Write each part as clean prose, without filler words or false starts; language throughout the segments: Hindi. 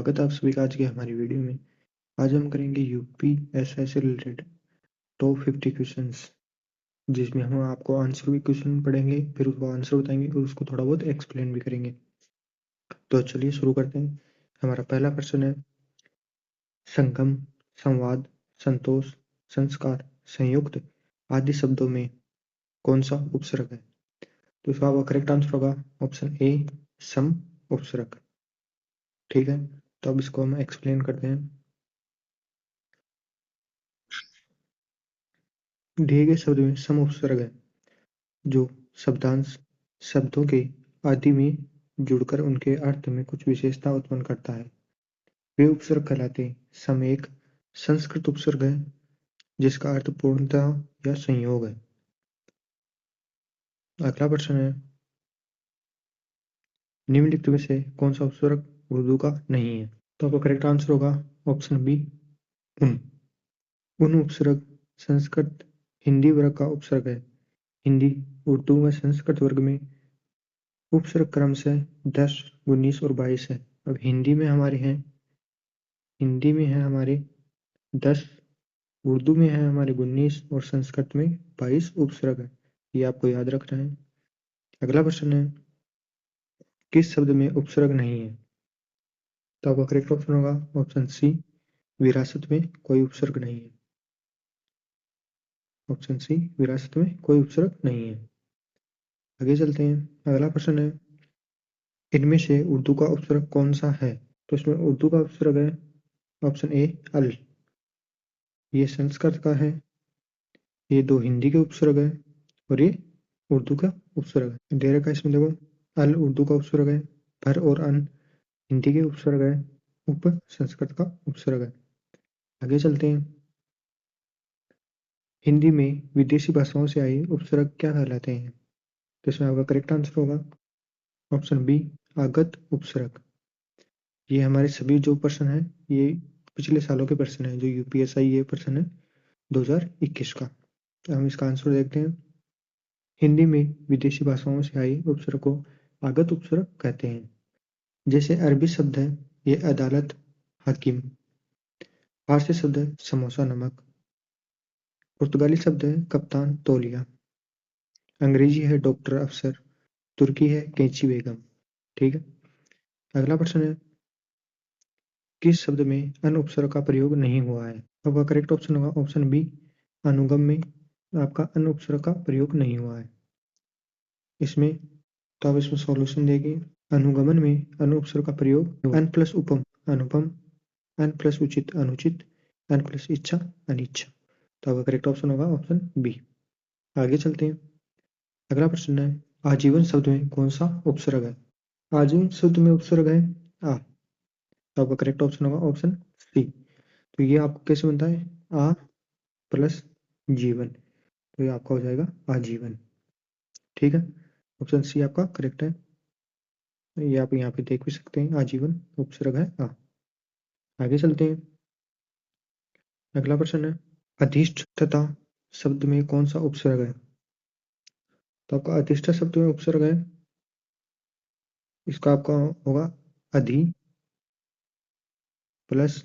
स्वागत है आप सभी का आज की हमारी वीडियो में। आज हम करेंगे यूपीएसआई से रिलेटेड टॉप 50 क्वेश्चंस, जिसमें हम आपको आंसर भी क्वेश्चन पढ़ेंगे, फिर उसको आंसर बताएंगे और उसको थोड़ा बहुत एक्सप्लेन भी करेंगे। तो चलिए शुरू करते हैं। हमारा पहला प्रश्न है, संगम, संवाद, संतोष, संस्कार, संयुक्त आदि शब्दों में कौन सा उपसर्ग है? तो इसका आपका करेक्ट आंसर होगा ऑप्शन ए, सम उपसर्ग। ठीक है, तो अब इसको हम एक्सप्लेन करते हैं। दिए गए शब्द में सम उपसर्ग है जो शब्दांश शब्दों के आदि में जुड़कर उनके अर्थ में कुछ विशेषता उत्पन्न करता है, वे उपसर्ग कहलाते हैं। सम एक संस्कृत उपसर्ग है जिसका अर्थ पूर्णता या संयोग है। अगला प्रश्न है, निम्नलिखित में से कौन सा उपसर्ग उर्दू का नहीं है? तो आपका करेक्ट आंसर होगा ऑप्शन बी, उन। उन उपसर्ग संस्कृत हिंदी वर्ग का उपसर्ग है। हिंदी, उर्दू व संस्कृत वर्ग में उपसर्ग क्रमशः 10, 19 और 22 है। अब हिंदी में है हमारे 10, उर्दू में है हमारे 19 और संस्कृत में 22 उपसर्ग है। ये आपको याद रखना है। अगला प्रश्न है, किस शब्द में उपसर्ग नहीं है? तो आपका करेक्ट ऑप्शन होगा ऑप्शन सी, विरासत में कोई उपसर्ग नहीं है। ऑप्शन सी, विरासत में कोई उपसर्ग नहीं है। आगे चलते हैं। अगला प्रश्न है, इनमें से उर्दू का उपसर्ग कौन सा है? तो इसमें उर्दू का उपसर्ग है ऑप्शन ए, अल। ये संस्कृत का है, ये दो हिंदी के उपसर्ग है और ये उर्दू का उपसर्ग है। दे रखा है इसमें देखो, अल उर्दू का उपसर्ग है, भर और अन हिंदी के उपसर्ग है, उप संस्कृत का उपसर्ग है। आगे चलते हैं। हिंदी में विदेशी भाषाओं से आए उपसर्ग क्या कहलाते हैं? तो इसमें आपका करेक्ट आंसर होगा ऑप्शन बी, आगत उपसर्ग। ये हमारे सभी जो प्रश्न है ये पिछले सालों के प्रश्न है, जो यूपीएसआई ये प्रश्न है 2021 का। तो हम इसका आंसर देखते हैं। हिंदी में विदेशी भाषाओं से आए उपसर्ग को आगत उपसर्ग कहते हैं। जैसे अरबी शब्द है ये अदालत, हकीम। फारसी शब्द है समोसा, नमक। पुर्तगाली शब्द है कप्तान, तौलिया। अंग्रेजी है डॉक्टर, अफसर। तुर्की है कैंची, बेगम। ठीक है। अगला प्रश्न है, किस शब्द में अन उपसर्ग का प्रयोग नहीं हुआ है? आपका करेक्ट ऑप्शन होगा ऑप्शन बी, अनुगम में आपका अन उपसर्ग का प्रयोग नहीं हुआ है। इसमें तो आप इसमें सॉल्यूशन देखिए। अनुगमन में अन उपसर्ग का प्रयोग अन प्लस उपम अनुपम, अन प्लस उचित अनुचित, अन प्लस इच्छा अनिच्छा। तो आपका करेक्ट ऑप्शन होगा ऑप्शन बी। आगे चलते हैं। अगला प्रश्न है, आजीवन शब्द में कौन सा उपसर्ग है? आजीवन शब्द में उपसर्ग है आ। तो आपका करेक्ट ऑप्शन होगा ऑप्शन सी। तो ये आपको कैसे बनता है, आ प्लस जीवन, तो ये आपका हो जाएगा आजीवन। ठीक है, ऑप्शन सी आपका करेक्ट है। ये आप यहाँ पे देख भी सकते हैं, आजीवन उपसर्ग है आ। आगे चलते हैं। अगला प्रश्न है, अधिष्ठता शब्द में कौन सा उपसर्ग है? तो आपका अधिष्ठा शब्द में उपसर्ग है, इसका आपका होगा अधि प्लस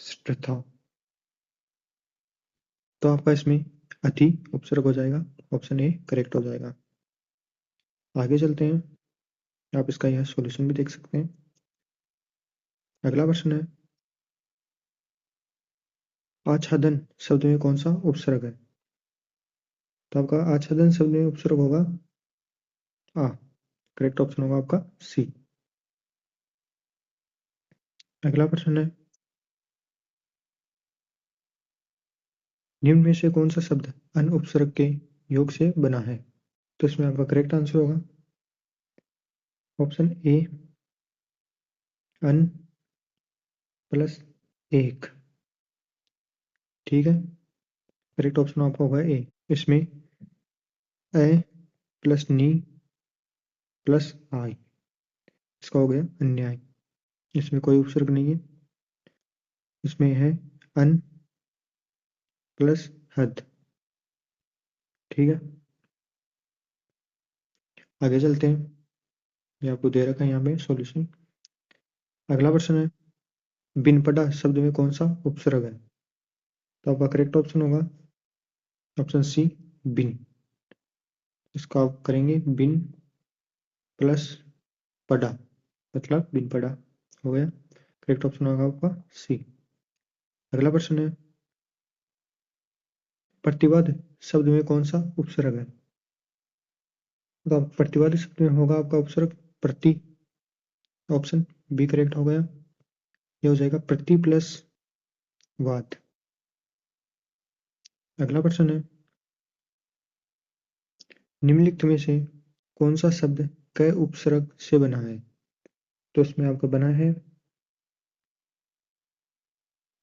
स्था। तो आपका इसमें अति उपसर्ग हो जाएगा, ऑप्शन ए करेक्ट हो जाएगा। आगे चलते हैं। आप इसका यह सॉल्यूशन भी देख सकते हैं। अगला प्रश्न है, आच्छादन शब्द में कौन सा उपसर्ग है? तो आपका आच्छादन शब्द में उपसर्ग होगा आ। करेक्ट ऑप्शन होगा आपका सी। अगला प्रश्न है, निम्न में से कौन सा शब्द अन उपसर्ग के योग से बना है? तो इसमें आपका करेक्ट आंसर होगा ऑप्शन ए, अन प्लस एक। ठीक है, करेक्ट ऑप्शन आपका होगा ए। इसमें ए प्लस नी प्लस आई, इसका हो गया अन्याय। इसमें कोई उपसर्ग नहीं है, इसमें है अन प्लस हद। ठीक है, आगे चलते हैं। ये आपको दे रखा है यहाँ पे सॉल्यूशन। अगला प्रश्न है, बिन पढ़ा शब्द में कौन सा उपसर्ग है? तो आपका करेक्ट ऑप्शन होगा ऑप्शन सी, बिन। इसका आप करेंगे बिन प्लस पढ़ा, मतलब बिन पढ़ा हो गया। करेक्ट ऑप्शन होगा आपका सी। अगला प्रश्न है, प्रतिवाद शब्द में कौन सा उपसर्ग है? तो प्रतिवादी शब्द में होगा आपका उपसर्ग प्रति। ऑप्शन बी करेक्ट हो गया। ये हो जाएगा प्रति प्लस वाद। अगला प्रश्न है, निम्नलिखित में से कौन सा शब्द क उपसर्ग से बना है? तो इसमें आपका बना है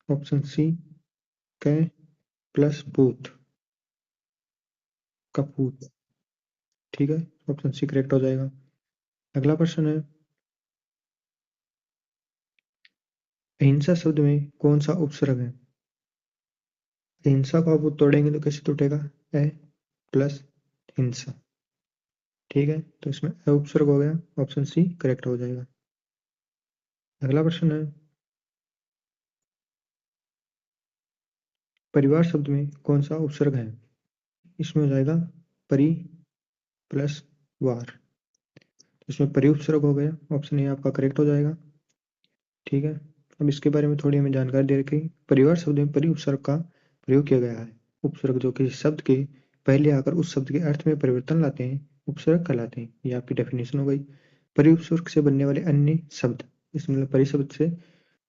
ऑप्शन सी, क प्लस पूत, कपूत। ठीक है, ऑप्शन सी करेक्ट हो जाएगा। अगला प्रश्न है, अहिंसा शब्द में कौन सा उपसर्ग है? अहिंसा को आप तोड़ेंगे तो कैसे टूटेगा? ए प्लस हिंसा। ठीक है, तो इसमें अ उपसर्ग हो गया, ऑप्शन सी करेक्ट हो जाएगा। अगला प्रश्न है, परिवार शब्द में कौन सा उपसर्ग है? इसमें हो जाएगा परि प्लस वार। इसमें परि उपसर्ग हो गया, ऑप्शन ए आपका करेक्ट हो जाएगा। ठीक है, अब इसके बारे में थोड़ी हमें जानकारी दे रखी। परिवार शब्द में परि उपसर्ग का प्रयोग किया गया है। उपसर्ग जो किसी शब्द के पहले आकर उस शब्द के अर्थ में परिवर्तन लाते हैं उपसर्ग कहलाते हैं। ये आपकी डेफिनेशन हो गई। परि उपसर्ग से बनने वाले अन्य शब्द, इसमें मतलब परि शब्द से,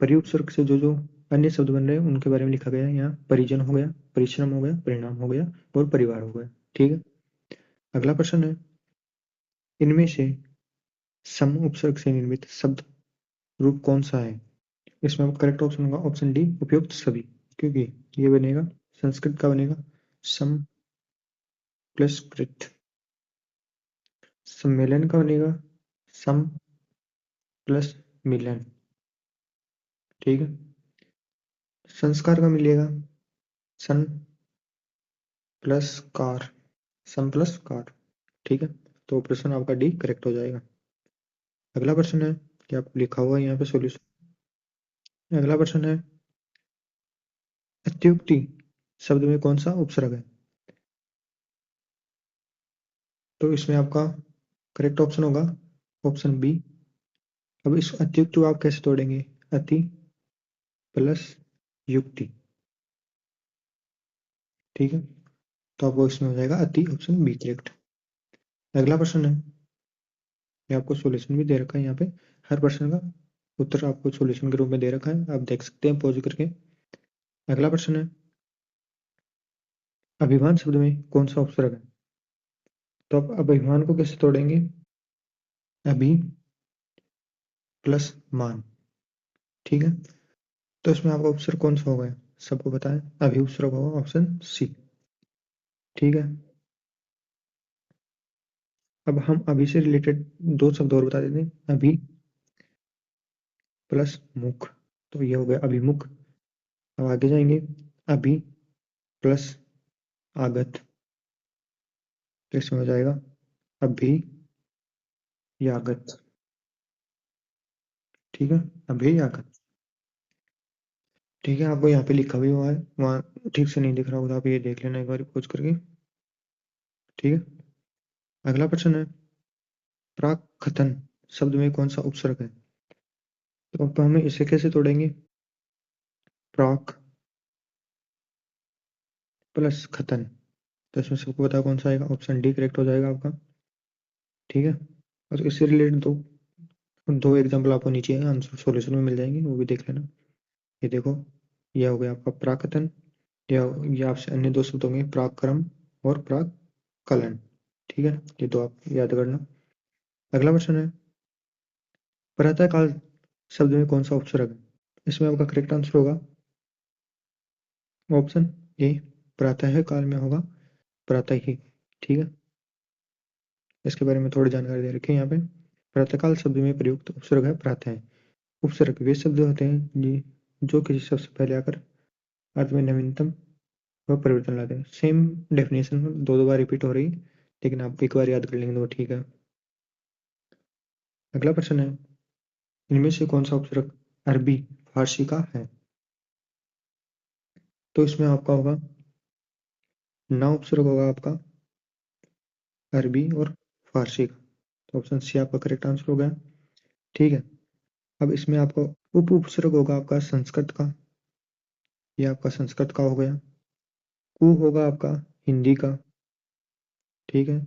परि उपसर्ग से जो जो अन्य शब्द बन रहे हैं उनके बारे में लिखा गया है। यहाँ परिजन हो गया, परिश्रम हो गया, परिणाम हो गया और परिवार हो गया। ठीक है, अगला प्रश्न है, इनमें से सम उपसर्ग से निर्मित शब्द रूप कौन सा है? इसमें करेक्ट ऑप्शन होगा ऑप्शन डी, उपयुक्त सभी। क्योंकि ये बनेगा संस्कृत का बनेगा सम प्लस कृत, सम्मेलन का बनेगा सम प्लस मिलन। ठीक है, संस्कार का मिलेगा सन प्लस कार, सम प्लस कार। ठीक है, तो प्रश्न आपका डी करेक्ट हो जाएगा। अगला प्रश्न है कि आपको लिखा हुआ है यहाँ पे सॉल्यूशन। अगला प्रश्न है, अत्युक्ति शब्द में कौन सा उपसर्ग है? तो इसमें आपका करेक्ट ऑप्शन होगा ऑप्शन बी। अब इस अत्युक्ति को आप कैसे तोड़ेंगे? अति प्लस युक्ति। ठीक है, तो आपको इसमें हो जाएगा अति, ऑप्शन बी करेक्ट। अगला प्रश्न है, ये आपको सॉल्यूशन भी दे रखा है यहाँ पे। हर प्रश्न का उत्तर आपको सॉल्यूशन के रूप में दे रखा है, आप देख सकते हैं पॉज करके। अगला प्रश्न है, अभिमान शब्द में कौन सा उपसर्ग है? तो आप अभिमान को कैसे तोड़ेंगे? अभि प्लस मान। ठीक है, तो इसमें आपका उपसर्ग कौन सा होगा? सबको पता है, अभि उपसर्ग होगा, ऑप्शन सी। ठीक है, अब हम अभी से रिलेटेड दो शब्द और बता देते हैं। अभी प्लस मुख, तो ये हो गया अभिमुख। अब आगे जाएंगे, अभी प्लस आगत, तो इसमें हो जाएगा अभियागत। ठीक है, अभियागत। ठीक है, आपको यहाँ पे लिखा भी हुआ है, वहाँ ठीक से नहीं दिख रहा होगा, आप ये देख लेना एक बार खोज करके। ठीक है, अगला प्रश्न है, प्राक कथन शब्द में कौन सा उपसर्ग है? तो अब हमें इसे कैसे तोड़ेंगे? प्राक प्लस खतन, तो इसमें सबको पता कौन सा आएगा? ऑप्शन डी करेक्ट हो जाएगा आपका। ठीक है, और इससे रिलेटेड दो दो एग्जाम्पल आपको नीचे आंसर सॉल्यूशन में मिल जाएंगे, वो भी देख लेना। ये देखो, यह हो गया आपका प्राकथन, या ये आपसे अन्य दो शब्द होंगे प्राक्रम और प्राकलन। ठीक है, ये दो आप याद करना। अगला प्रश्न है, प्रातः काल शब्द में कौन सा उपसर्ग है? इसमें आपका करेक्ट आंसर होगा ऑप्शन ए, प्रातः काल में होगा प्रातः ही। ठीक है, इसके बारे में थोड़ी जानकारी दे रखी है यहाँ पे। प्रातःकाल शब्द में प्रयुक्त उपसर्ग है प्रातः। उपसर्ग वे शब्द होते हैं जो किसी शब्द से पहले आकर अर्थ में नवीनतम व परिवर्तन लाते हैं। सेम डेफिनेशन दो दो बार रिपीट हो रही, लेकिन आप एक बार याद कर लेंगे तो ठीक है। अगला प्रश्न है, इनमें से कौन सा उपसर्ग अरबी फारसी का है? तो इसमें आपका होगा ना उपसर्ग होगा आपका अरबी और फारसी का। तो ऑप्शन सी आपका करेक्ट आंसर हो गया। ठीक है, अब इसमें आपका उप उपसर्ग होगा आपका संस्कृत का, ये आपका संस्कृत का हो गया। कु होगा आपका हिंदी का, ठीक है।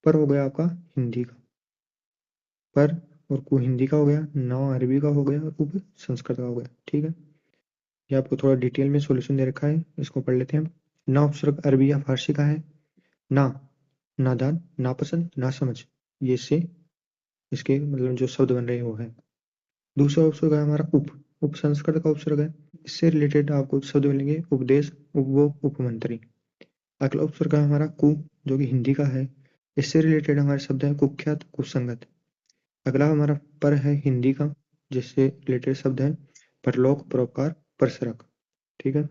पर हो गया आपका हिंदी का, पर और कु हिंदी का हो गया, नौ अरबी का हो गया और उप संस्कृत का हो गया। ठीक है, ये आपको थोड़ा डिटेल में सॉल्यूशन दे रखा है, इसको पढ़ लेते हैं हम। ना उपसर्ग अरबी या फारसी का है। ना, नादान, नापसंद, नासमझ, ये से इसके मतलब जो शब्द बन रहे हैं वो है। दूसरा उपसर्ग है हमारा उप, उप संस्कृत का उपसर्ग है। इससे रिलेटेड आपको शब्द मिलेंगे उपदेश, उपभोग, उपमंत्री। अगला उपसर्ग है हमारा कु, जो कि हिंदी का है। इससे रिलेटेड हमारे शब्द है कुख्यात, कुसंगत। अगला हमारा पर है हिंदी का, जिससे रिलेटेड शब्द है परलोक, परोपकार, परसरक। ठीक है,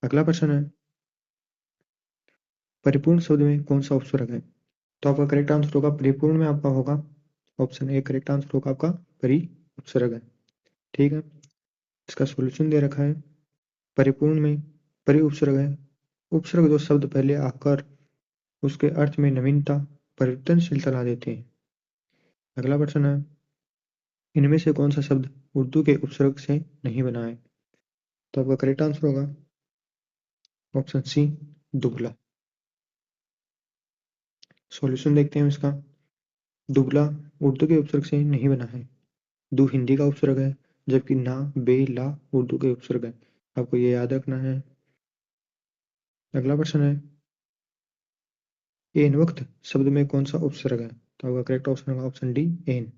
अगला प्रश्न है परिपूर्ण शब्द में कौन सा उपसर्ग है? तो आपका करेक्ट आंसर होगा परिपूर्ण में आपका होगा ऑप्शन ए, करेक्ट आंसर होगा आपका परि उपसर्ग है। ठीक है, इसका सॉल्यूशन दे रखा है। परिपूर्ण में परि उपसर्ग है। उपसर्ग जो शब्द पहले आकर उसके अर्थ में नवीनता, परिवर्तनशीलता ला देते हैं। अगला प्रश्न है इनमें से कौन सा शब्द उर्दू के उपसर्ग से नहीं बना है? तो आपका करेक्ट आंसर होगा ऑप्शन सी, दुबला। सॉल्यूशन देखते हैं इसका। दुबला उर्दू के उपसर्ग से नहीं बना है। दु हिंदी का उपसर्ग है, जबकि ना, बे, ला उर्दू के उपसर्ग है। आपको ये याद रखना है। अगला प्रश्न है एन वक्त शब्द में कौन सा उपसर्ग है? तो आपका करेक्ट ऑप्शन होगा ऑप्शन डी, एन।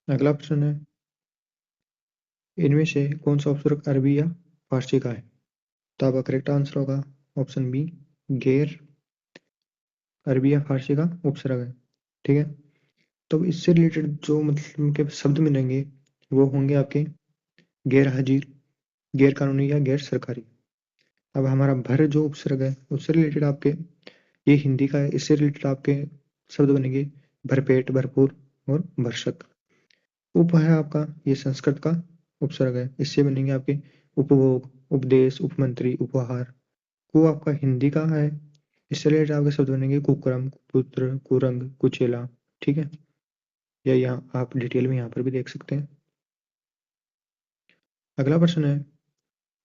अगला प्रश्न है इनमें से कौन सा उपसर्ग अरबी या फारसी का है? तो आपका करेक्ट आंसर होगा ऑप्शन बी, गैर। अरबी या फारसी का उपसर्ग है। ठीक है, तो इससे रिलेटेड जो मतलब के शब्द मिलेंगे वो होंगे आपके गैर हाजिर, गैर कानूनी या गैर सरकारी। अब हमारा भर जो उपसर्ग है उससे रिलेटेड आपके ये हिंदी का है, इससे रिलेटेड आपके शब्द बनेंगे भरपेट, भरपूर और भरसक। उप है आपका ये संस्कृत का उपसर्ग है, इससे बनेंगे आपके उपभोग, उपदेश, उपमंत्री, उपहार। को आपका हिंदी का है, इससे रिलेटेड आपके शब्द बनेंगे कुक्रम, पुत्र, कुरंग, कुचेला। ठीक है, या यहाँ आप डिटेल में यहाँ पर भी देख सकते हैं। अगला प्रश्न है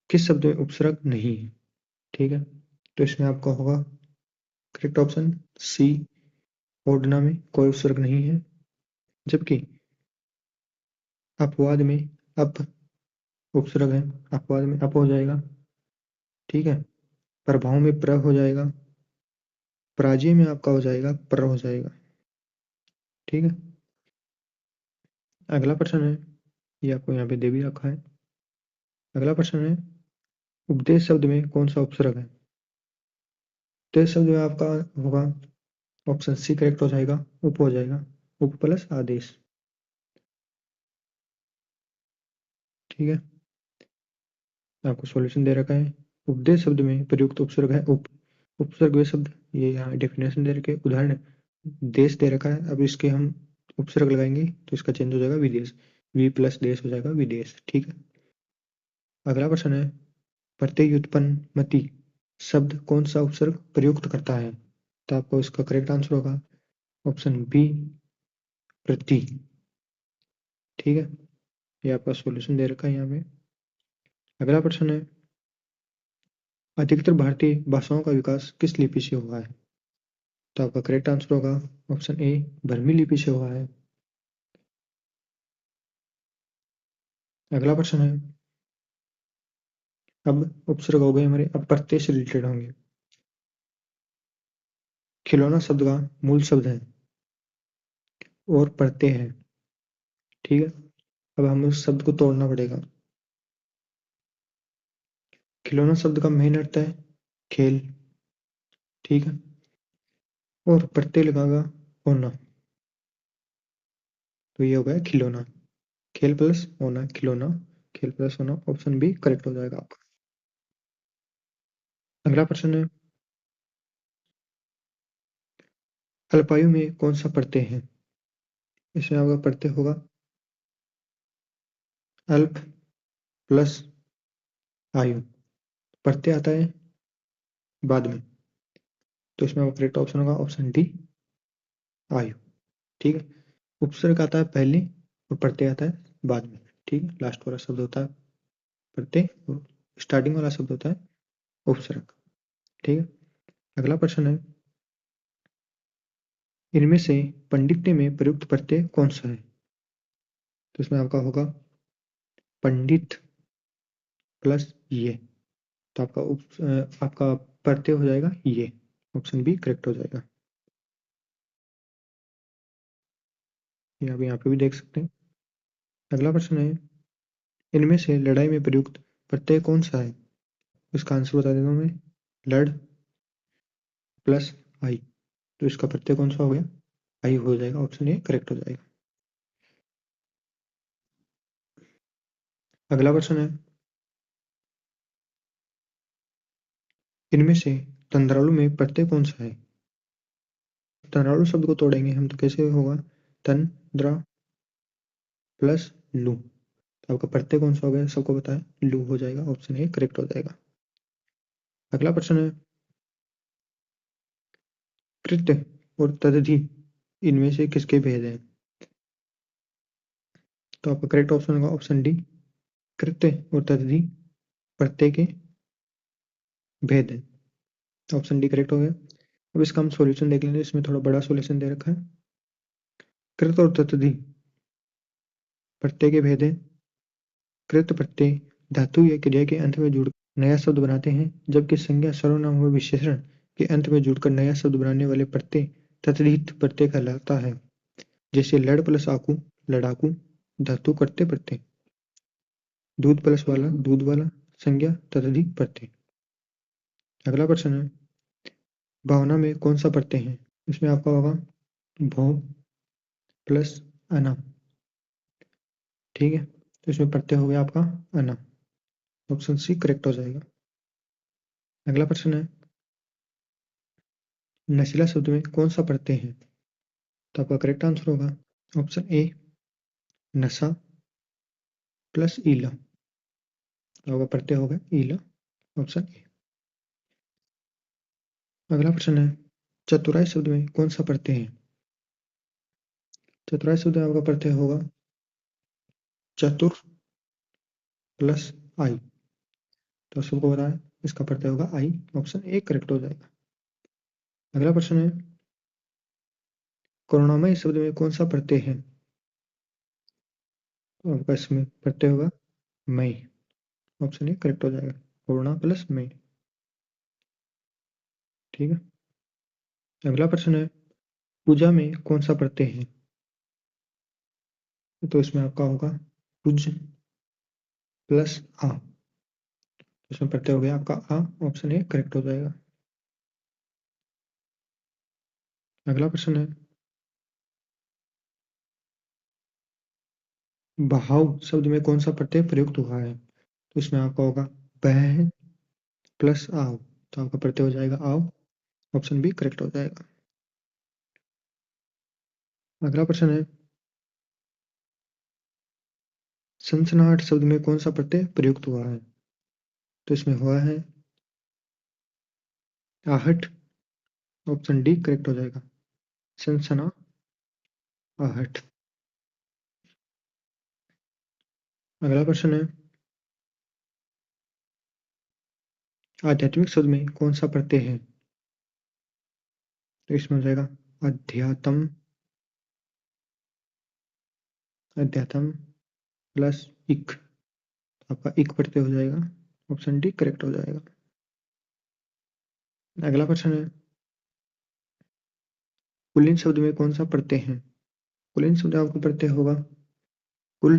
किस शब्द में उपसर्ग नहीं है? ठीक है, तो इसमें आपका होगा करेक्ट ऑप्शन सी, ओडना में कोई उपसर्ग नहीं है। जबकि अपवाद में अप उपसर्ग है, अपवाद में अप हो जाएगा। ठीक है, प्रभाव में प्र हो जाएगा, पराजय में आपका हो जाएगा प्र हो जाएगा। ठीक है, अगला प्रश्न है ये आपको यहाँ पे दे भी रखा है। अगला प्रश्न है उपदेश शब्द में कौन सा उपसर्ग है? उपदेश शब्द में आपका होगा ऑप्शन सी, करेक्ट हो जाएगा उप हो जाएगा, उप प्लस आदेश। ठीक है, आपको सॉल्यूशन दे रखा है। उपदेश शब्द में प्रयुक्त उपसर्ग है उप। उपसर्ग वे शब्द, ये यहाँ डेफिनेशन दे रखे, उदाहरण देश दे रखा है। अब इसके हम उपसर्ग लगाएंगे तो इसका चेंज हो जाएगा विदेश, वी प्लस देश हो जाएगा विदेश। ठीक है, अगला प्रश्न है प्रत्यय उत्पन्नमति शब्द कौन सा उपसर्ग प्रयुक्त करता है? तो आपको इसका करेक्ट आंसर होगा ऑप्शन बी, प्रति। ठीक है, ये आपका सॉल्यूशन दे रखा है यहाँ पे। अगला प्रश्न है अधिकतर भारतीय भाषाओं का विकास किस लिपि से हुआ है? तो आपका करेक्ट आंसर होगा ऑप्शन ए, ब्राह्मी लिपि से हुआ है। अगला प्रश्न है अब उपसर्ग हो गए हमारे, अब प्रत्यय से रिलेटेड होंगे। खिलौना शब्द का मूल शब्द है और प्रत्यय है। ठीक है, अब हमें उस शब्द को तोड़ना पड़ेगा। खिलौना शब्द का मेन अर्थ है खेल। ठीक है, और प्रत्यय लगागा होना, तो ये हो गया खिलौना। खेल प्लस होना खिलौना, खेल प्लस होना, ऑप्शन बी करेक्ट हो जाएगा आपका। अगला प्रश्न है अल्पायु में कौन सा प्रत्यय है? इसमें आपका प्रत्यय होगा अल्प प्लस आयु। प्रत्यय आता है बाद में, तो इसमें आपका करेक्ट ऑप्शन होगा ऑप्शन डी आयु। ठीक है, उपसर्ग आता है पहले और प्रत्यय आता है बाद में। ठीक है, लास्ट वाला शब्द होता है प्रत्यय और स्टार्टिंग वाला शब्द होता है उपसर्ग। ठीक है, अगला प्रश्न है, इनमें से पंडित्य में प्रयुक्त प्रत्यय कौन सा है? तो इसमें आपका होगा पंडित प्लस ये, तो आपका प्रत्यय हो जाएगा ये, ऑप्शन बी करेक्ट हो जाएगा। ये आप यहाँ पे भी देख सकते हैं। अगला प्रश्न है, इनमें से लड़ाई में प्रयुक्त प्रत्यय कौन सा है? इसका आंसर बता देता हूँ मैं, लड़ प्लस आई, तो इसका प्रत्यय कौन सा हो गया? आई हो जाएगा, ऑप्शन ए करेक्ट हो जाएगा। अगला प्रश्न है, इनमें से तंद्रालु में प्रत्यय कौन सा है? तंद्रालु शब्द को तोड़ेंगे हम तो कैसे होगा, तन द्रा प्लस लू, तो आपका प्रत्यय कौन सा हो गया? सबको पता है लू हो जाएगा, ऑप्शन ए करेक्ट हो जाएगा। अगला प्रश्न है, कृत्य और तदधि इनमें से किसके भेद हैं? तो आपका करेक्ट ऑप्शन होगा ऑप्शन डी, कृत्य और तदधि प्रत्यय के भेद हैं, ऑप्शन डी करेक्ट हो गया। अब इसका हम सॉल्यूशन देख लेंगे, इसमें थोड़ा बड़ा सॉल्यूशन दे रखा है। कृत और तदधि प्रत्यय के भेद हैं, कृत प्रत्यय धातु या क्रिया के अंत में जुड़ नया शब्द बनाते हैं, जबकि संज्ञा सर्वनाम व विशेषण के अंत में जुड़कर नया शब्द बनाने वाले प्रत्यय तद्धित प्रत्यय कहलाता है, जैसे लड़ प्लस आकू लड़ाकू, धातु करते प्रत्यय, दूध प्लस वाला दूध वाला, संज्ञा तद्धित प्रत्यय। अगला प्रश्न है, भावना में कौन सा प्रत्यय है? इसमें आपका होगा भौ प्लस अना। ठीक है, तो इसमें प्रत्यय हो गया आपका अना, ऑप्शन सी करेक्ट हो जाएगा। अगला प्रश्न है, नशीला शब्द में कौन सा प्रत्यय है? तो आपका करेक्ट आंसर होगा ऑप्शन ए नशा प्लस ईला, तो आपका प्रत्यय होगा ईला, ऑप्शन ए। अगला प्रश्न है, चतुराई शब्द में कौन सा प्रत्यय है? चतुराई शब्द में आपका प्रत्यय होगा चतुर प्लस आई, तो सबको पता है इसका प्रत्यय होगा आई, ऑप्शन ए करेक्ट हो जाएगा। अगला प्रश्न है, करुणामय शब्द में कौन सा प्रत्यय है? तो आपका इसमें प्रत्यय होगा मई, ऑप्शन ए करेक्ट हो जाएगा, करुणा प्लस मई। ठीक है, अगला प्रश्न है, पूजा में कौन सा प्रत्यय है? तो इसमें आपका होगा पूज प्लस आ, इसमें प्रत्यय हो गया आपका आ, ऑप्शन ए करेक्ट हो जाएगा। अगला प्रश्न है, बहाव शब्द में कौन सा प्रत्यय प्रयुक्त हुआ है? तो इसमें आपका होगा बह प्लस आओ, तो आपका प्रत्यय हो जाएगा आओ, ऑप्शन बी करेक्ट हो जाएगा। अगला प्रश्न है, सनसनाहट शब्द में कौन सा प्रत्यय प्रयुक्त हुआ है? तो इसमें हुआ है आहट, ऑप्शन डी करेक्ट हो जाएगा, सनसना आहट। अगला प्रश्न है, आध्यात्मिक शब्द में कौन सा प्रत्यय है? तो इसमें हो जाएगा अध्यात्म, अध्यात्म प्लस इक, आपका इक प्रत्यय हो जाएगा, ऑप्शन डी करेक्ट हो जाएगा। अगला प्रश्न है, पुल्लिंग शब्द में कौन सा प्रत्यय है? पुल्लिंग शब्द आपका प्रत्यय होगा कुल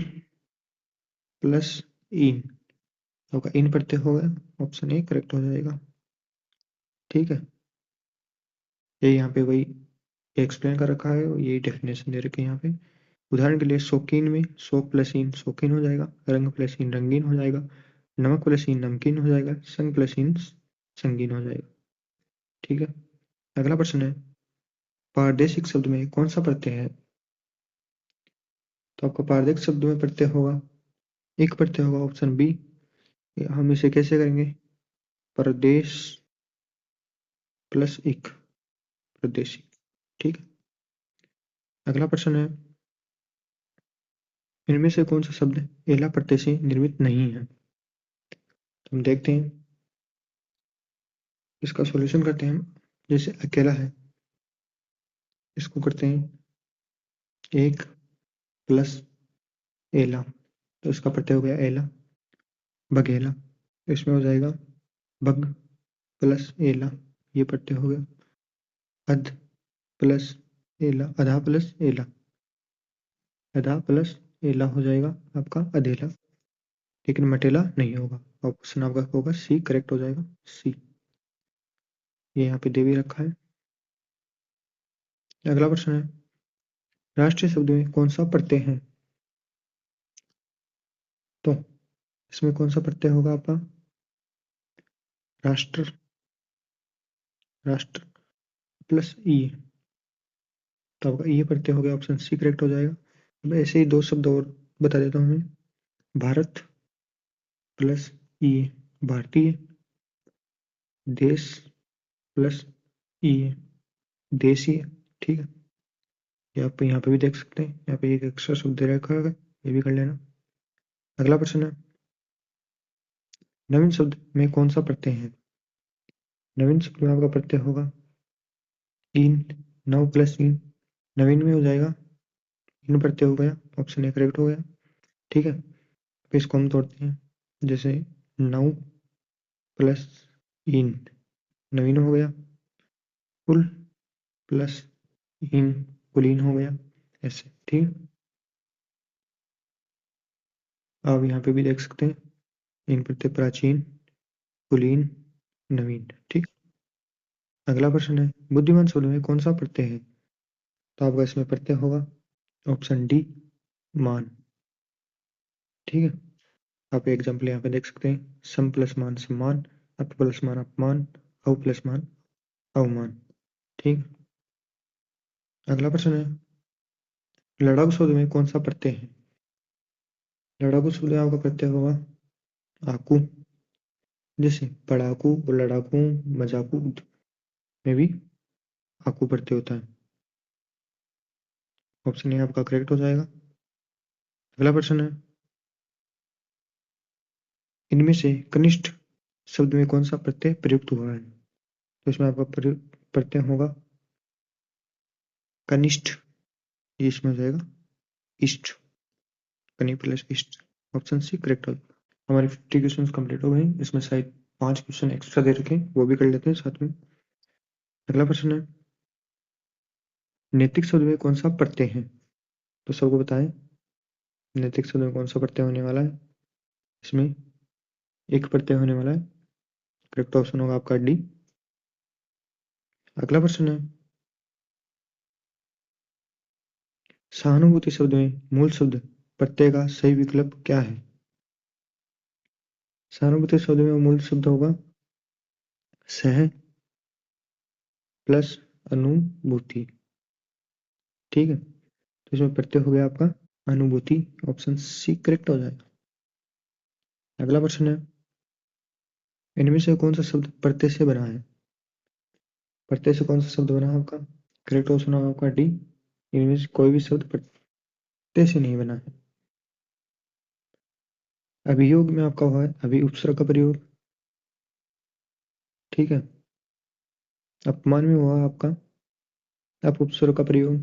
प्लस इन, आपका इन प्रत्यय होगा, ऑप्शन ए करेक्ट हो जाएगा। ठीक है, ये यहाँ पे वही एक्सप्लेन कर रखा है, यही डेफिनेशन दे रखी है यहाँ पे। उदाहरण के लिए शौकीन में शौक प्लस इन शौकीन हो जाएगा, रंग प्लस इन रंगीन हो जाएगा, नमक प्लस इन नमकीन हो जाएगा, संग प्लस इन संगीन हो जाएगा। ठीक है, अगला प्रश्न है, पारदेशिक शब्द में कौन सा प्रत्यय है? तो आपका पारदर्शिक शब्द में प्रत्यय होगा, एक प्रत्यय होगा ऑप्शन बी। हम इसे कैसे करेंगे, परदेश प्लस एक, प्रदेशी। ठीक है, अगला प्रश्न है, इनमें से कौन सा शब्द एला प्रत्यय से निर्मित नहीं है। तो हम देखते हैं, इसका सॉल्यूशन करते हैं हम। जैसे अकेला है, इसको करते हैं एक प्लस एला, तो इसका प्रत्यय हो गया एला। बघेला, तो इसमें हो जाएगा बग प्लस एला, ये प्रत्यय हो गया। अध प्लस एला, अधा प्लस एला, अधा प्लस एला हो जाएगा आपका अधेला, लेकिन मटेला नहीं होगा। ऑप्शन आपका होगा सी, करेक्ट हो जाएगा सी। ये यहाँ पे दे भी रखा है। अगला प्रश्न है, राष्ट्रीय शब्द में कौन सा प्रत्यय है। तो इसमें कौन सा प्रत्यय होगा आपका, राष्ट्र, राष्ट्र प्लस ई, तो आपका ये प्रत्यय हो गया, ऑप्शन सी करेक्ट हो जाएगा। अब ऐसे ही दो शब्द और बता देता हूँ मैं, भारत प्लस ई, भारतीय। देश प्लस ई, देशीय। ठीक है, ये आप यहाँ पे भी देख सकते हैं, यहाँ पे एक एक्स्ट्रा शब्द दे रखा है, ये भी कर लेना। अगला प्रश्न है, नवीन शब्द में कौन सा प्रत्यय है। नवीन शब्द में आपका प्रत्यय होगा इन, नव प्लस इन, नवीन में हो जाएगा इन प्रत्यय हो गया, ऑप्शन ए करेक्ट हो गया। ठीक है, तो इसको हम तोड़ते हैं, जैसे नव प्लस इन, नवीन हो गया। कुल प्लस इन, कुलीन हो गया, ऐसे। ठीक है, आप यहाँ पे भी देख सकते हैं, इन प्रत्यय प्राचीन, कुलीन, नवीन। ठीक, अगला प्रश्न है, बुद्धिमान शब्द में कौन सा प्रत्यय है। तो आपका इसमें प्रत्यय होगा ऑप्शन डी, मान। ठीक है, आप एग्जाम्पल यहाँ पे देख सकते हैं, सम प्लस मान सम्मान, अप प्लस मान अपमान, अव प्लस मान अवमान। ठीक, अगला प्रश्न है, लड़ाकू शब्द में कौन सा प्रत्यय है। लड़ाकू शब्द में आपका प्रत्यय होगा आकू, जैसे पढ़ाकू और लड़ाकू, मजाकू में भी आकू प्रत्यय होता है, ऑप्शन ए आपका करेक्ट हो जाएगा। अगला प्रश्न है, इनमें से कनिष्ठ शब्द में कौन सा प्रत्यय प्रयुक्त हुआ है। तो इसमें आपका प्रत्यय होगा कनिष्ठ, ये इसमें हो जाएगा इष्ट, कनी प्लस इष्ट, ऑप्शन सी करेक्ट हो। हमारे 50 क्वेश्चन कंप्लीट हो गए, इसमें शायद 5 क्वेश्चन एक्स्ट्रा दे रखे, वो भी कर लेते हैं साथ में। अगला प्रश्न है, नैतिक शब्द में कौन सा प्रत्यय है। तो सबको बताएं, नैतिक शब्द में कौन सा प्रत्यय होने वाला है। इसमें एक प्रत्यय होने वाला है, करेक्ट ऑप्शन होगा आपका डी। अगला प्रश्न है, सहानुभूति शब्द में मूल शब्द प्रत्यय का सही विकल्प क्या है। सहानुभूति शब्द में मूल शब्द होगा सह प्लस अनुभूति। ठीक है, तो इसमें प्रत्यय हो गया आपका अनुभूति, ऑप्शन सी करेक्ट हो जाएगा। अगला प्रश्न है, इनमें से कौन सा शब्द प्रत्यय से बना है। प्रत्यय से कौन सा शब्द बना है आपका, करेक्ट ऑप्शन होगा आपका डी। इनमें से कोई भी शब्द प्रत्यय से नहीं बना है। अभियोग में आपका हुआ है अभी उपसर्ग का प्रयोग। ठीक है, अपमान में हुआ आपका अप उपसर्ग का प्रयोग,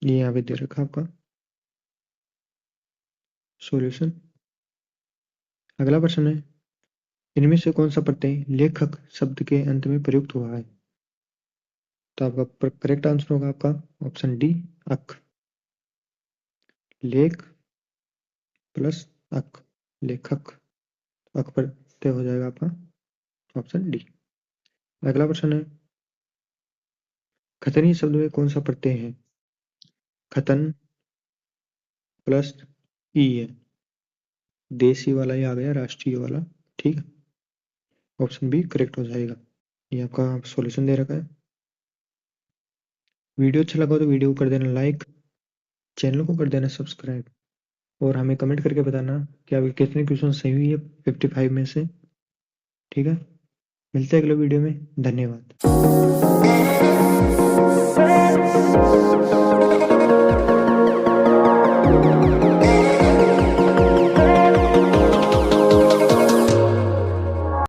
ये यहाँ पे दे रखा आपका सॉल्यूशन। अगला प्रश्न है, इनमें से कौन सा प्रत्यय लेखक शब्द के अंत में प्रयुक्त हुआ है। तो आपका करेक्ट आंसर होगा आपका ऑप्शन डी, अक। लेख प्लस अक, लेखक, अक प्रत्यय हो जाएगा आपका ऑप्शन डी। अगला प्रश्न है, खतनी शब्द में कौन सा प्रत्यय है। खतन प्लस ई है, देशी वाला ही आ गया, राष्ट्रीय वाला। ठीक है, ऑप्शन बी करेक्ट हो जाएगा, ये आपका सॉल्यूशन दे रखा है। वीडियो अच्छा लगा तो वीडियो को कर देना लाइक, चैनल को कर देना सब्सक्राइब। और हमें कमेंट करके बताना कि आपके कितने क्वेश्चन सही हुई है 55 में से। ठीक है, मिलते हैं अगले वीडियो में। धन्यवाद।